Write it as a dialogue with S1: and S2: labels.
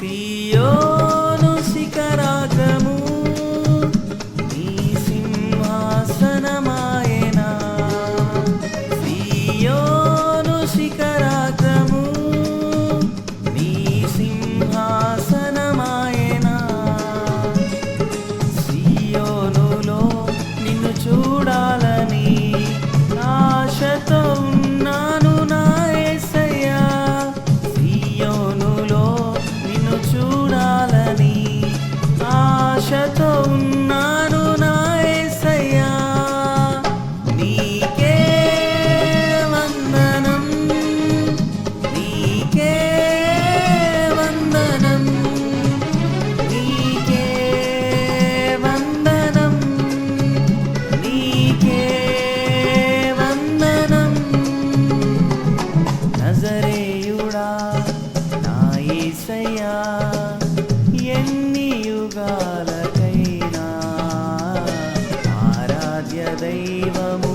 S1: సియోను శిఖరాగ్రము నీ సింహాసనమాయెనా. సియోను శిఖరాగ్రము నీ సింహాసనమాయెనా. సియోనులో నిన్ను చూడాలని ఆశతో ఉన్నాను నా యేసయ్యా. సియోనులో నిన్ను చూడాలని ఆశతో ఉన్నాను నా యేసయ్యా. నీకే వందనం, నీకే వందనం, నీకే వందనం, నీకే వందనం. నజరేయుడా నా యేసయ్యా, ఎన్ని యుగాలకైనా ఆరాధ్య దైవము